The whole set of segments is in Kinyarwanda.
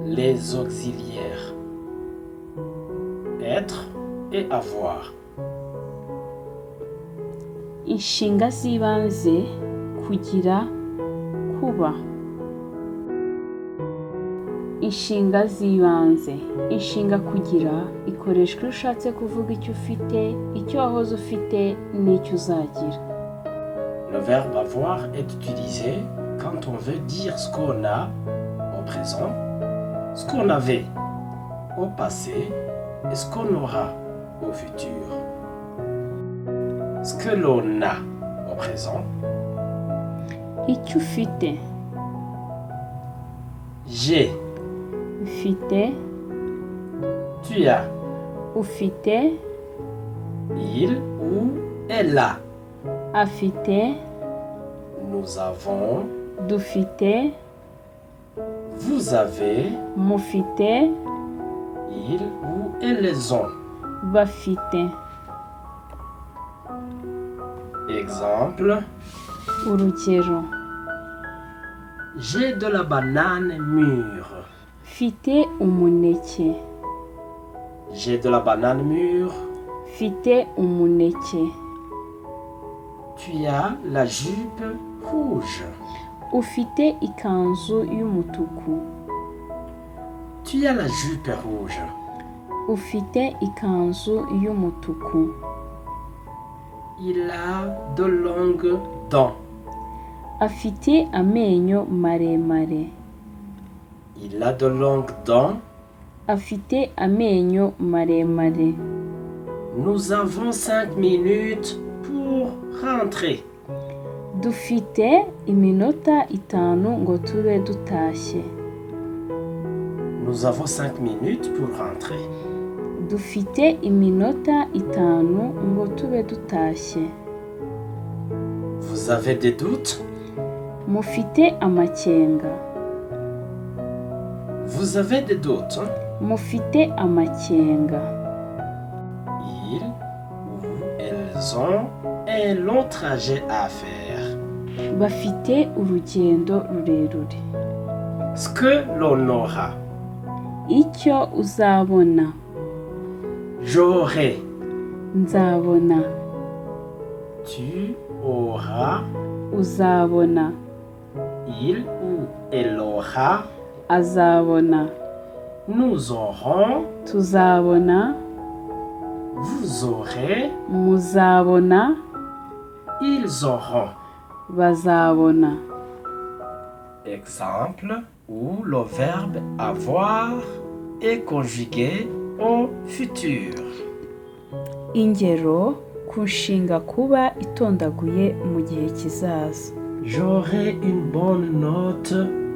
Les auxiliaires être et avoir. inshinga z'ibanze kugira, kuba. Inshinga z'ibanze. Inshinga kugira ikoreshwa iyo ushatse kuvuga icyo ufite, icyo wahoze ufite n'icyo uzagira. Le verbe avoir est utilisé quand on veut dire ce qu'on a au présent, ce qu'on avait au passé et ce qu'on aura au futur. Ce que l'on a au présent, Icyo ufite. j'ai, Ufite, tu as, ufite, il ou elle a, afite, nous avons, dufite, vous avez, mufite, ils ou elles ont. bafite. Exemple, Urugero. j'ai de la banane mûre. Mfite umuneke. J'ai de la banane mûre. Mfite umuneke. Tu as la jupe rouge. Ufite ikanzu y'umutuku. Tu as la jupe rouge. Ufite ikanzu y'umutuku. Il a de longues dents. Afite amenyo maremare. Il a de longues dents. Afite amenyo maremare. Nous avons 5 minutes pour rentrer. Dufite iminota itanu ngo tube dutashye. Nous avons 5 minutes pour rentrer. Dufite iminota itanu ngo tube dutashye. Vous avez des doutes? Mufite amakenga. Vous avez des doutes? Mufite amakenga. Ils ou elles ont un long trajet à faire. Bafite urugendo rurerure. Ce que l'on aura. Icyo uzabona. J'aurai. Nzabona. Tu auras. Uzabona. Il ou elle aura. Azabona. Nous aurons. Tuzabona. Vous aurez. Muzabona. Ils auront. Bazabona. Exemple où le verbe avoir est conjugué au futur. Ingero ku nshinga kuba itondaguye mu gihe kizaza. J'aurai une bonne note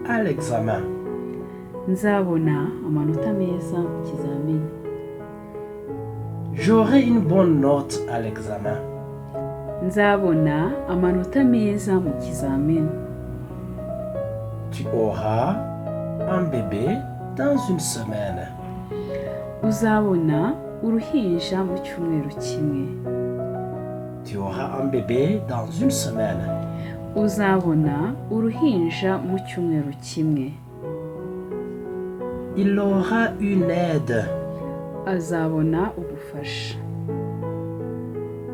à l'examen. Nzabona amanota meza mu kizamini. J'aurai une bonne note à l'examen. Nzabona amanota meza mu kizamini. Tu auras un bébé dans une semaine. Uzabona uruhinja mu cyumweru kimwe. Tu auras un bébé dans une semaine. Uzabona uruhinja mu cyumweru kimwe. Il aura une aide. Azabona ubufasha.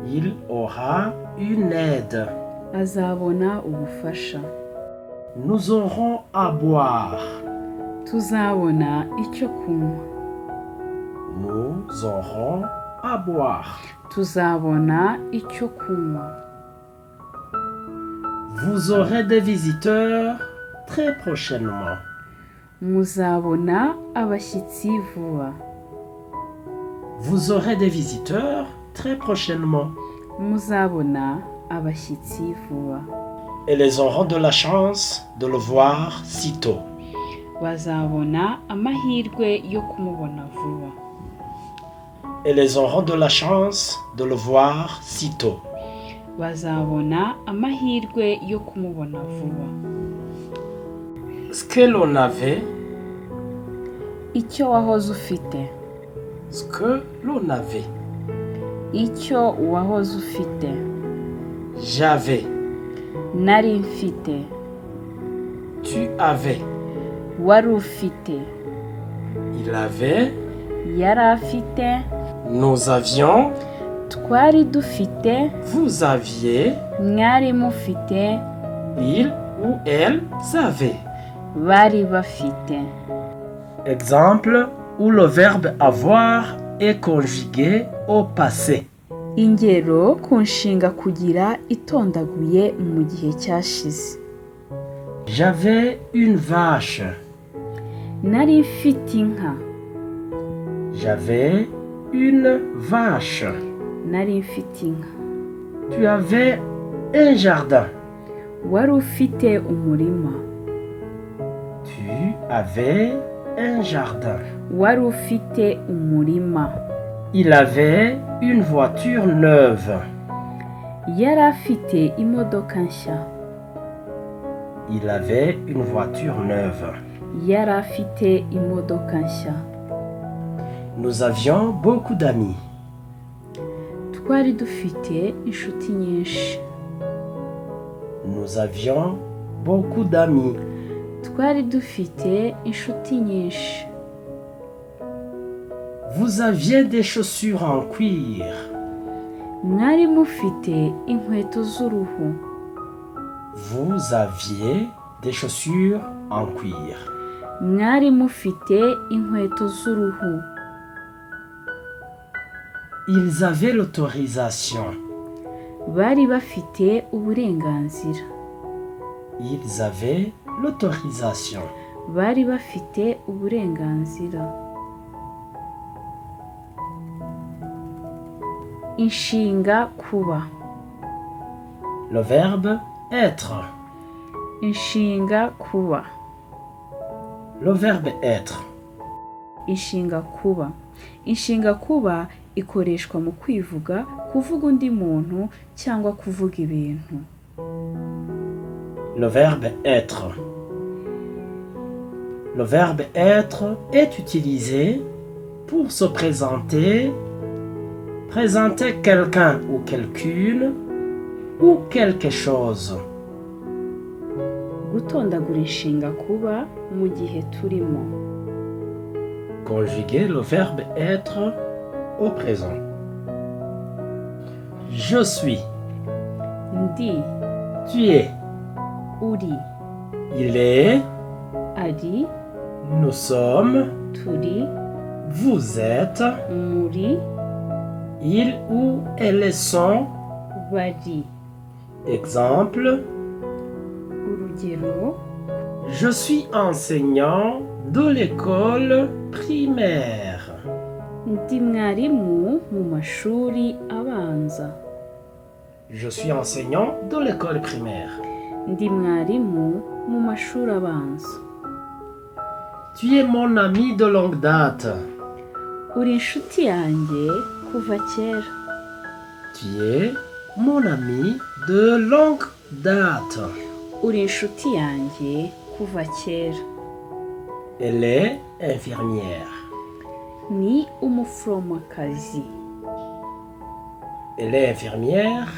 Il aura une aide. Azabona ubufasha. Nous aurons à boire. Tuzabona icyo kunywa. Nous aurons à boire. Tuzabona icyo kunywa. Vous aurez des visiteurs très prochainement. Muzabona abashyitsi vuba. Vous aurez des visiteurs très prochainement. Muzabona abashyitsi vuba. Et ils auront de la chance de le voir sitôt. Bazabona amahirwe yo kumubona vuba. Et ils auront de la chance de le voir sitôt. Bazabona amahirwe yo kumubona vuba. Ce que l'on avait. Icyo wahoze ufite. Ce que l'on avait. Icyo wahoze ufite. J'avais. Nari mfite. Tu avais. Wari ufite. Il avait. yari afite, Nous avions. twari dufite, Vous aviez. mwari mufite, Il ou elle savait. bari bafite. Exemple où le verbe avoir est conjugué au passé. Ingero ku nshinga kugira itondaguye mu gihe cyashize. J'avais une vache. Nari mfite inka. J'avais une vache. Nari mfite inka. Tu avais un jardin. Wari ufite umurima. Tu avais un jardin. Wari ufite umurima. Il avait une voiture neuve. Yari afite imodoka nshya. Il avait une voiture neuve. Yari afite imodoka nshya. Nous avions beaucoup d'amis. Twari dufite inshuti nyinshi. Nous avions beaucoup d'amis. Twari dufite inshuti nyinshi. Vous aviez des chaussures en cuir. Mwari mufite inkweto z'uruhu. Vous aviez des chaussures en cuir. Mwari mufite inkweto z'uruhu. Ils avaient l'autorisation. Bari bafite uburenganzira. Ils avaient l'autorisation. Bari bafite uburenganzira. Inshinga kuba. Le verbe être. Inshinga kuba. Le verbe être. Inshinga kuba. Inshinga kuba ikoreshwa mu kwivuga, kuvuga undi muntu cyangwa kuvuga ibintu. Le verbe être. Le verbe être est utilisé pour se présenter, présenter quelqu'un ou quelqu'une ou quelque chose. Gutondagura inshinga kuba mu gihe turimo. Conjuguer le verbe être au présent. Je suis. Ndi, Tu es. uri, Il est. ari, Nous sommes. turi, Vous êtes. muri, Ils ou elles sont. bari. Exemple. Urugero, Je suis enseignant de l'école primaire. ndi mwarimu mu mashuri abanza. Je suis enseignant de l'école primaire. Ndi mwarimu mu mashuri abanza. Tu es mon ami de longue date. Uri inshuti yanjye kuva kera. Tu es mon ami de longue date. Uri inshuti yanjye kuva kera. Elle est infirmière. Ni umuforomokazi. Elle est infirmière.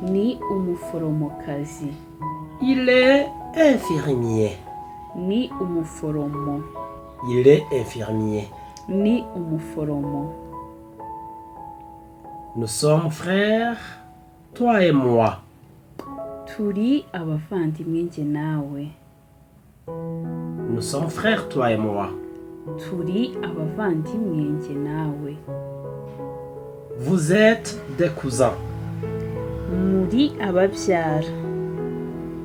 Ni umuforomokazi. Il est infirmier. Ni umuforomo. Il est infirmier. Ni umuforomo. Nous sommes frères, toi et moi. Turi abavandimwe njye nawe. Nous sommes frères, toi et moi. Turi abavandimwe njye nawe. Vous êtes des cousins. Muri ababyara.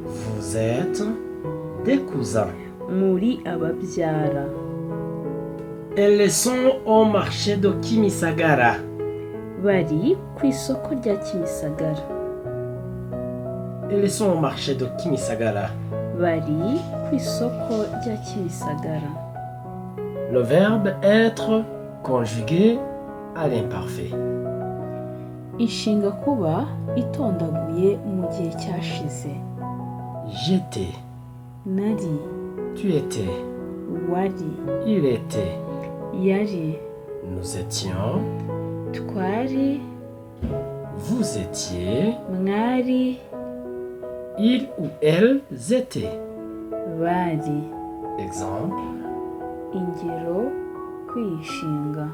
Vous êtes des cousins. Muri ababyara. Elles sont au marché de Kimisagara. Bari ku isoko rya Kimisagara. Elles sont au marché de Kimisagara. Bari ku isoko rya Kimisagara. Le verbe être conjugué à l'imparfait. Inshinga kuba itondaguye mu gihe cyashize. J'étais. Nari. Tu étais. Wari. Il était. Yari. Nous étions. Twari. Vous étiez. Mwari. Ils ou elles étaient. Bari. Exemple. Ingero kwishinga.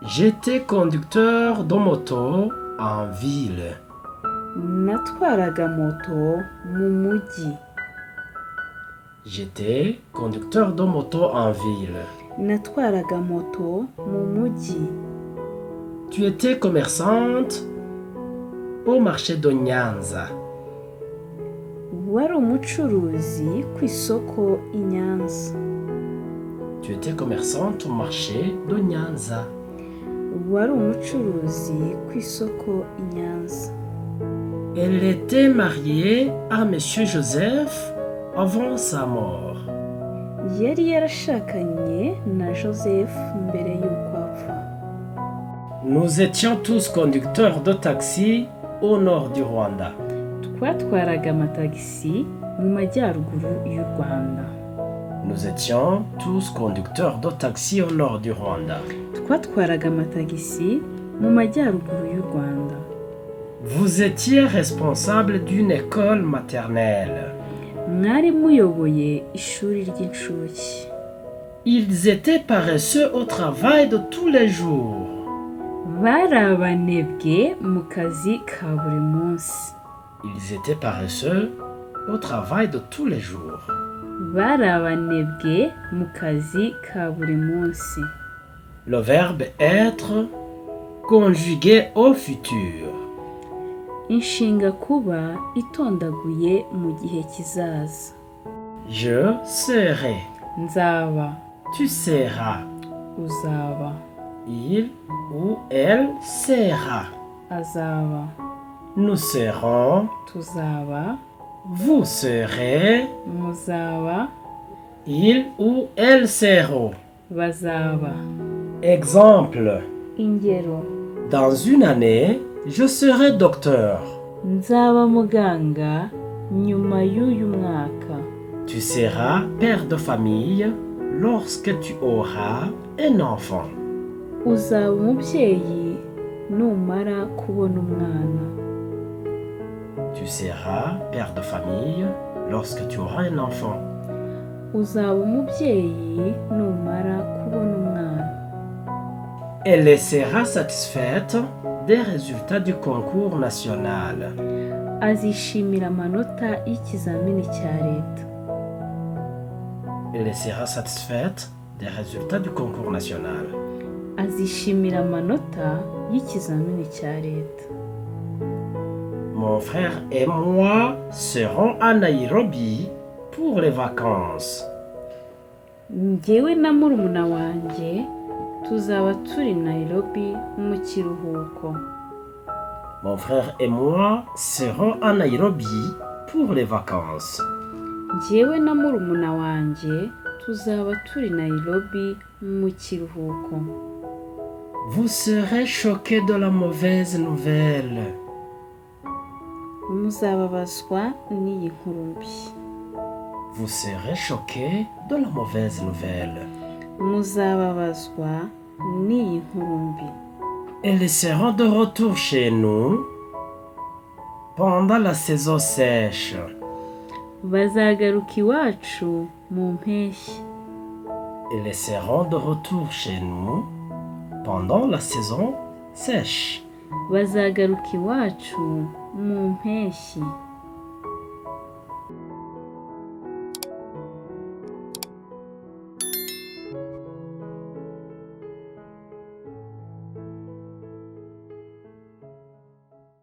J'étais conducteur de moto en ville. Natwaraga moto mu mujyi. J'étais conducteur de moto en ville. Natwaraga moto mu mujyi. Tu étais commerçante au marché de Nyanza. Wari umucuruzi ku isoko i Nyanza. Tu étais commerçante au marché de Nyanza. Wari umucuruzi ku isoko i Nyanza. Elle était mariée à Monsieur Joseph avant sa mort. Yari yarashakanye na Joseph mbere y'uko apfa. Nous étions tous conducteurs de taxi au nord du Rwanda. Twatwaraga amatagisi mu majyaruguru y'u Rwanda. Nous étions tous conducteurs de taxi au nord du Rwanda. Twatwaraga amatagisi mu majyaruguru y'u Rwanda. Vous étiez responsable d'une école maternelle. Mwari muyoboye ishuri ry'incuke. Ils étaient paresseux au travail de tous les jours. Bari abanebwe mu kazi ka buri munsi. Ils étaient paresseux au travail de tous les jours. Bari abanebwe mu kazi ka buri munsi. Le verbe être conjugué au futur. Inshinga kuba itondaguye mu gihe kizaza. Je serai. Nzaba. Tu seras. Uzaba. Il ou elle sera. Azaba. Nous serons. Tuzaba. Vous serez. Muzaba. Il ou elle seront. Bazaba. Exemple. Ingero. Dans une année, je serai docteur. Nzaba muganga nyuma y'uyu mwaka. Tu seras père de famille lorsque tu auras un enfant. Uzaba umubyeyi numara kubona umwana. Tu seras père de famille lorsque tu auras un enfant. Uzaba umubyeyi numara kubona umwana. Elle sera satisfaite des résultats du concours national. Azishimira amanota y'ikizamini cya leta. Elle sera satisfaite des résultats du concours national. Azishimira amanota y'ikizamini cya leta. Mon frère et moi serons à Nairobi pour les vacances. Njyewe na murumuna wanjye tuzaba turi Nairobi mu kiruhuko. Mon frère et moi serons à Nairobi pour les vacances. Njyewe na murumuna wanjye tuzaba turi Nairobi mu kiruhuko. Vous serez choqués de la mauvaise nouvelle. Muzababazwa n'iyi nkuru mbi. Vous serez choqués de la mauvaise nouvelle. Muzababazwa n'iyi nkuru mbi. Elles seront de retour chez nous pendant la saison sèche. Bazagaruka iwacu mu mpeshyi. Elles seront de retour chez nous pendant la saison sèche. Bazagaruka iwacu mu mpeshyi.